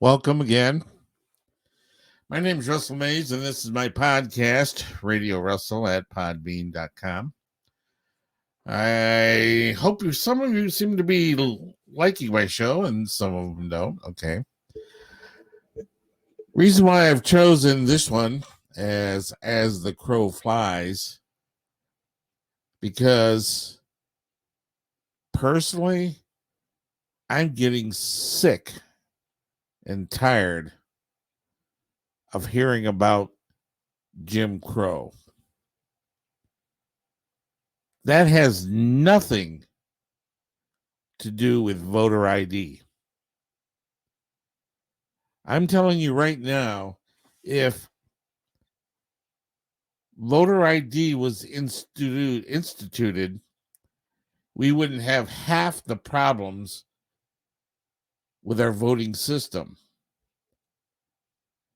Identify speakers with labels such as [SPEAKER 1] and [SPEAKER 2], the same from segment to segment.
[SPEAKER 1] Welcome again. My name is Russell Mays, and this is my podcast, Radio Russell at podbean.com. I hope some of you seem to be liking my show, and some of them don't. Okay. Reason why I've chosen this one as the crow flies, because personally, I'm getting sick and tired of hearing about Jim Crow. That has nothing to do with voter ID. I'm telling you right now, if voter ID was instituted, we wouldn't have half the problems with our voting system.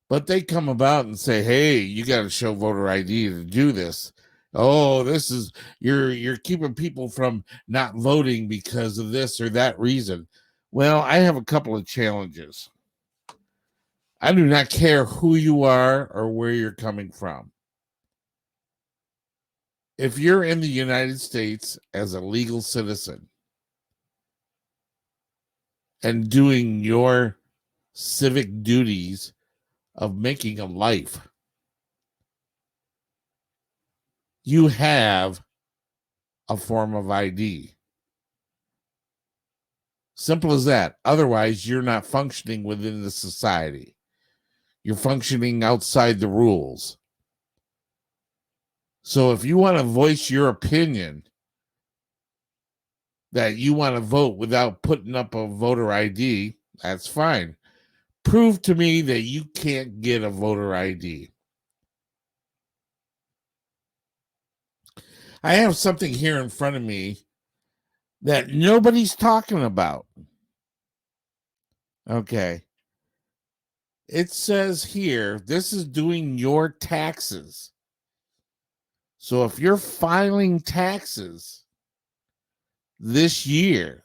[SPEAKER 1] But they come about and say, hey, you got to show voter ID to do this. Oh, this is you're keeping people from not voting because of this or that reason. Well, I have a couple of challenges. I do not care who you are or where you're coming from. If you're in the United States as a legal citizen and doing your civic duties of making a life, you have a form of ID. Simple as that. Otherwise, you're not functioning within the society. You're functioning outside the rules. So if you want to voice your opinion that you want to vote without putting up a voter ID, that's fine. Prove to me that you can't get a voter ID. I have something here in front of me that nobody's talking about. Okay. It says here, this is doing your taxes. So if you're filing taxes this year,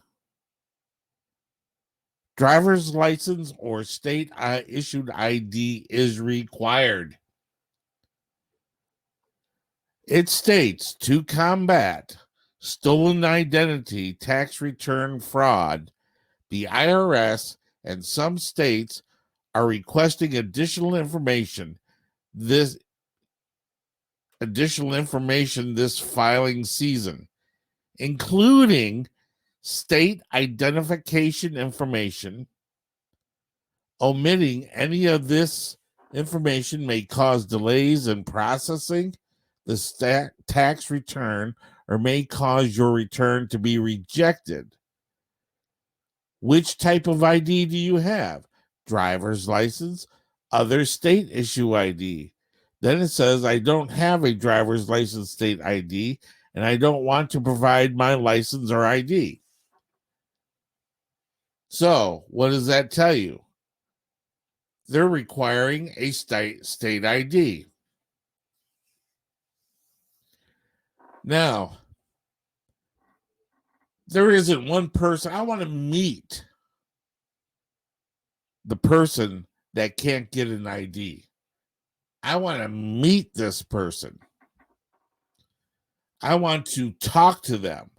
[SPEAKER 1] driver's license or state issued ID is required. It states, to combat stolen identity tax return fraud, the IRS and some states are requesting additional information this filing season, including state identification information. Omitting any of this information may cause delays in processing the tax return or may cause your return to be rejected. Which type of ID do you have? Driver's license, other state issue ID. Then it says, I don't have a driver's license state ID, and I don't want to provide my license or ID. So, what does that tell you? They're requiring a state ID. Now, there isn't one person. I want to meet the person that can't get an ID. I want to meet this person. I want to talk to them.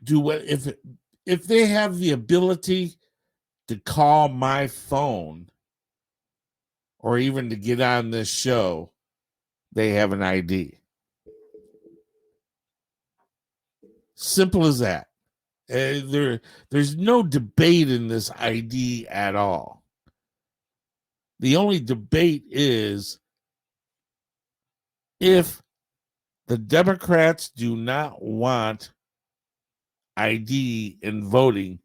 [SPEAKER 1] Do what if they have the ability to call my phone or even to get on this show, they have an ID. Simple as that. There's no debate in this ID at all. The only debate is if the Democrats do not want ID in voting,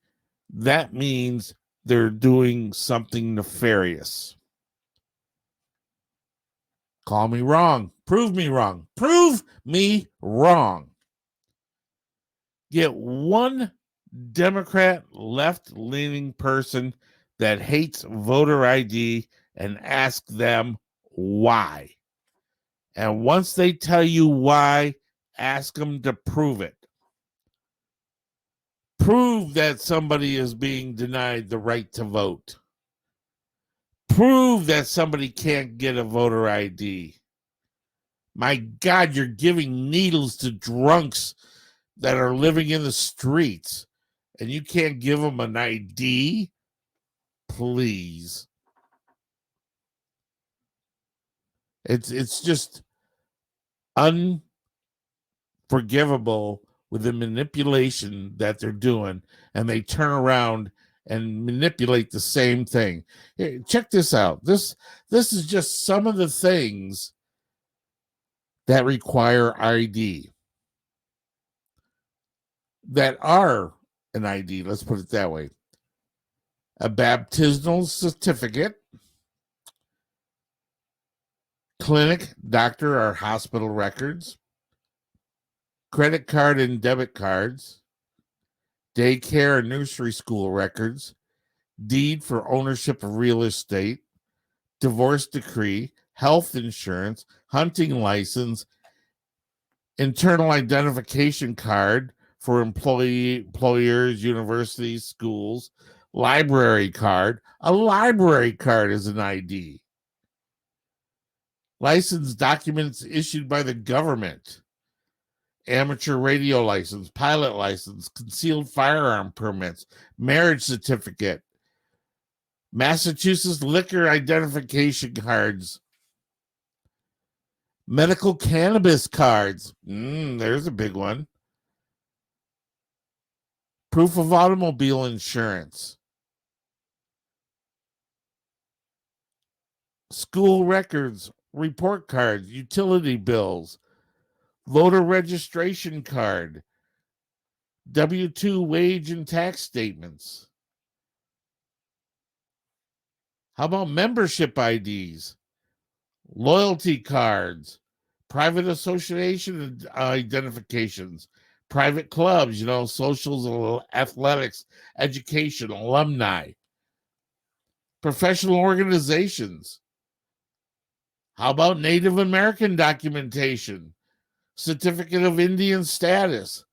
[SPEAKER 1] that means they're doing something nefarious. Call me wrong. Prove me wrong. Prove me wrong. Get one Democrat left-leaning person that hates voter ID and ask them why. And once they tell you why, ask them to prove it. Prove that somebody is being denied the right to vote. Prove that somebody can't get a voter ID. My God, you're giving needles to drunks that are living in the streets, and you can't give them an ID? Please. It's just unforgivable with the manipulation that they're doing, and they turn around and manipulate the same thing. Here, check this out. This is just some of the things that require ID, that are an ID. Let's put it that way. A baptismal certificate, clinic, doctor, or hospital records, credit card and debit cards, daycare and nursery school records, deed for ownership of real estate, divorce decree, health insurance, hunting license, internal identification card for employers, universities, schools, library card. A library card is an ID. License documents issued by the government. Amateur radio license, pilot license, concealed firearm permits, marriage certificate, Massachusetts liquor identification cards, medical cannabis cards. There's a big one. Proof of automobile insurance. School records, report cards, utility bills, voter registration card, W-2 wage and tax statements. How about membership IDs, loyalty cards, private association identifications, private clubs, socials, athletics, education, alumni, professional organizations. How about Native American documentation, certificate of Indian status,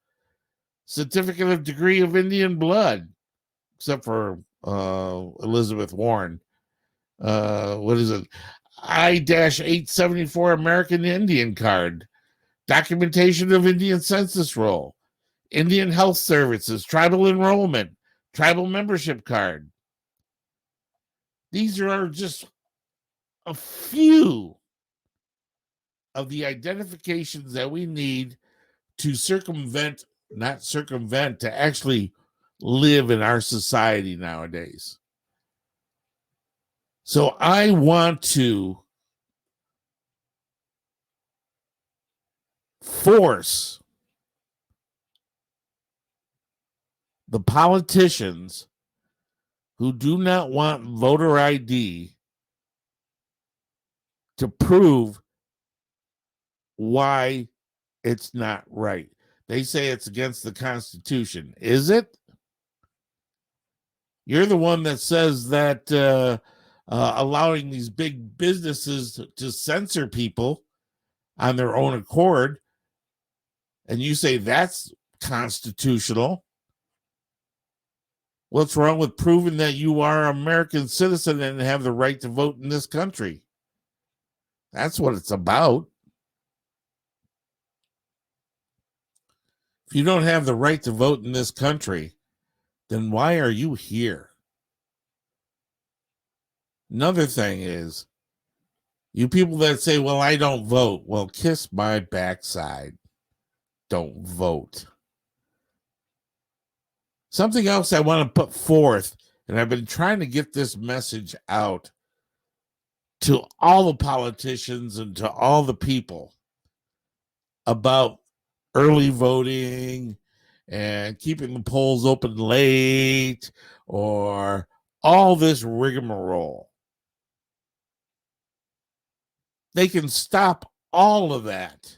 [SPEAKER 1] certificate of degree of Indian blood, except for Elizabeth Warren. What is it? I-874 American Indian card, documentation of Indian census roll, Indian health services, tribal enrollment, tribal membership card. These are just a few of the identifications that we need to to actually live in our society nowadays. So I want to force the politicians who do not want voter ID to prove why it's not right. They say it's against the Constitution. Is it? You're the one that says that allowing these big businesses to censor people on their own accord, and you say that's constitutional. What's wrong with proving that you are an American citizen and have the right to vote in this country? That's what it's about. If you don't have the right to vote in this country, then why are you here? Another thing is, you people that say, well, I don't vote. Well, kiss my backside. Don't vote. Something else I want to put forth, and I've been trying to get this message out to all the politicians and to all the people about early voting and keeping the polls open late or all this rigmarole. They can stop all of that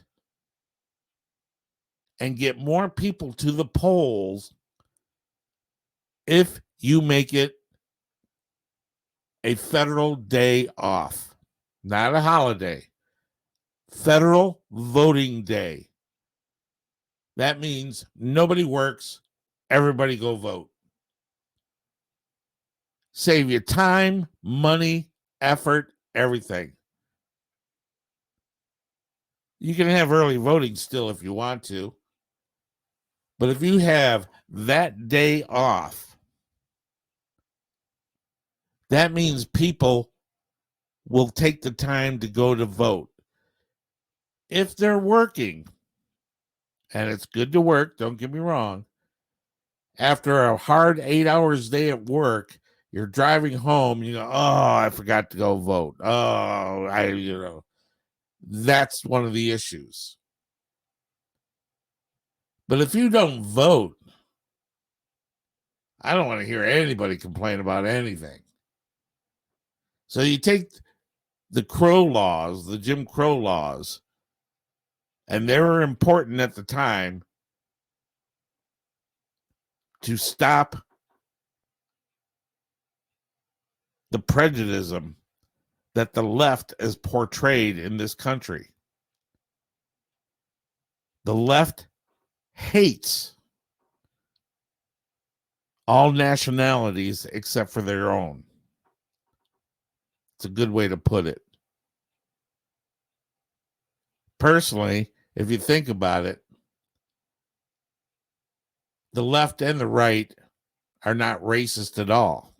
[SPEAKER 1] and get more people to the polls if you make it a federal day off, not a holiday, federal voting day. That means nobody works, everybody go vote. Save you time, money, effort, everything. You can have early voting still if you want to. But if you have that day off, that means people will take the time to go to vote. If they're working, and it's good to work, don't get me wrong, after a hard 8 hours day at work, you're driving home, you go, oh, I forgot to go vote. That's one of the issues. But if you don't vote, I don't want to hear anybody complain about anything. So you take the Crow laws, the Jim Crow laws, and they were important at the time to stop the prejudice that the left is portrayed in this country. The left hates all nationalities except for their own. It's a good way to put it. Personally, if you think about it, the left and the right are not racist at all.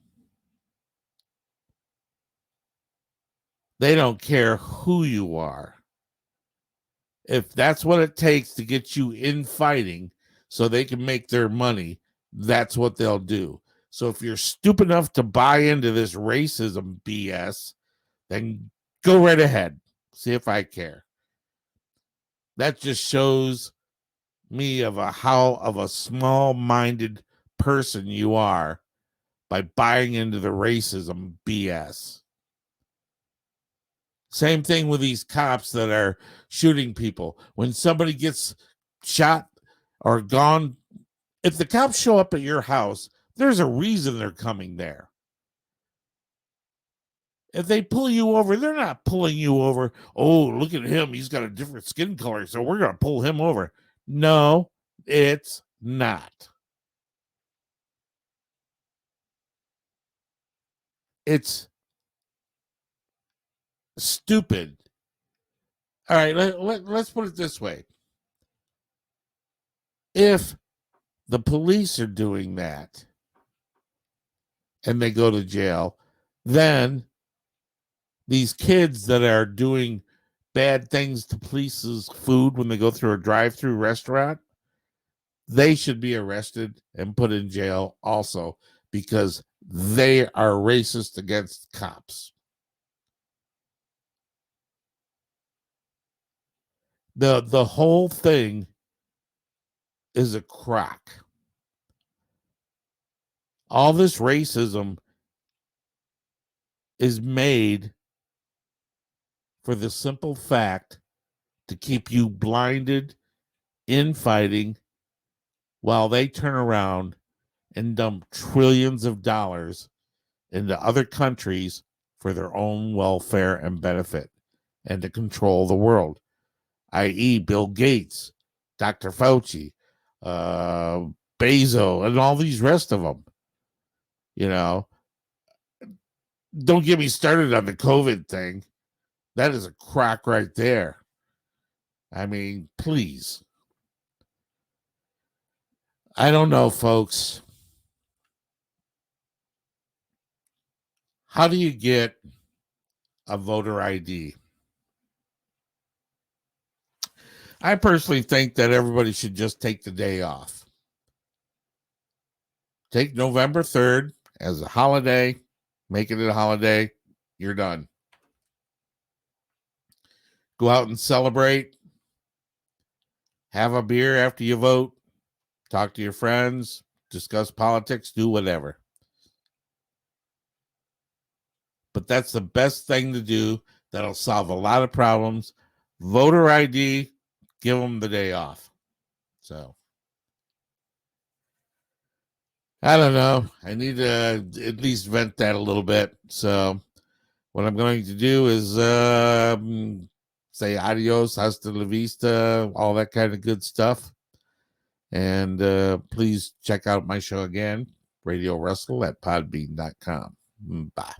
[SPEAKER 1] They don't care who you are. If that's what it takes to get you in fighting so they can make their money, that's what they'll do. So if you're stupid enough to buy into this racism BS, then go right ahead. See if I care. That just shows me of a small-minded person you are by buying into the racism BS. Same thing with these cops that are shooting people. When somebody gets shot or gone, if the cops show up at your house, there's a reason they're coming there. If they pull you over, they're not pulling you over. Oh, look at him. He's got a different skin color, so we're going to pull him over. No, it's not. It's stupid. All right, let's put it this way. If the police are doing that and they go to jail, then these kids that are doing bad things to police's food when they go through a drive-through restaurant, they should be arrested and put in jail also because they are racist against cops. The whole thing is a crock. All this racism is made for the simple fact to keep you blinded in fighting while they turn around and dump trillions of dollars into other countries for their own welfare and benefit and to control the world, i.e. Bill Gates, Dr. Fauci, Bezos, and all these rest of them. You know, don't get me started on the COVID thing. That is a crock right there. I mean, please. I don't know, folks. How do you get a voter ID? I personally think that everybody should just take the day off. Take November 3rd as a holiday, make it a holiday, you're done. Go out and celebrate. Have a beer after you vote. Talk to your friends, discuss politics, do whatever. But that's the best thing to do. That'll solve a lot of problems. Voter ID, give them the day off. So, I don't know. I need to at least vent that a little bit. So, what I'm going to do is say adios, hasta la vista, all that kind of good stuff. And please check out my show again, Radio Russell at podbean.com. Bye.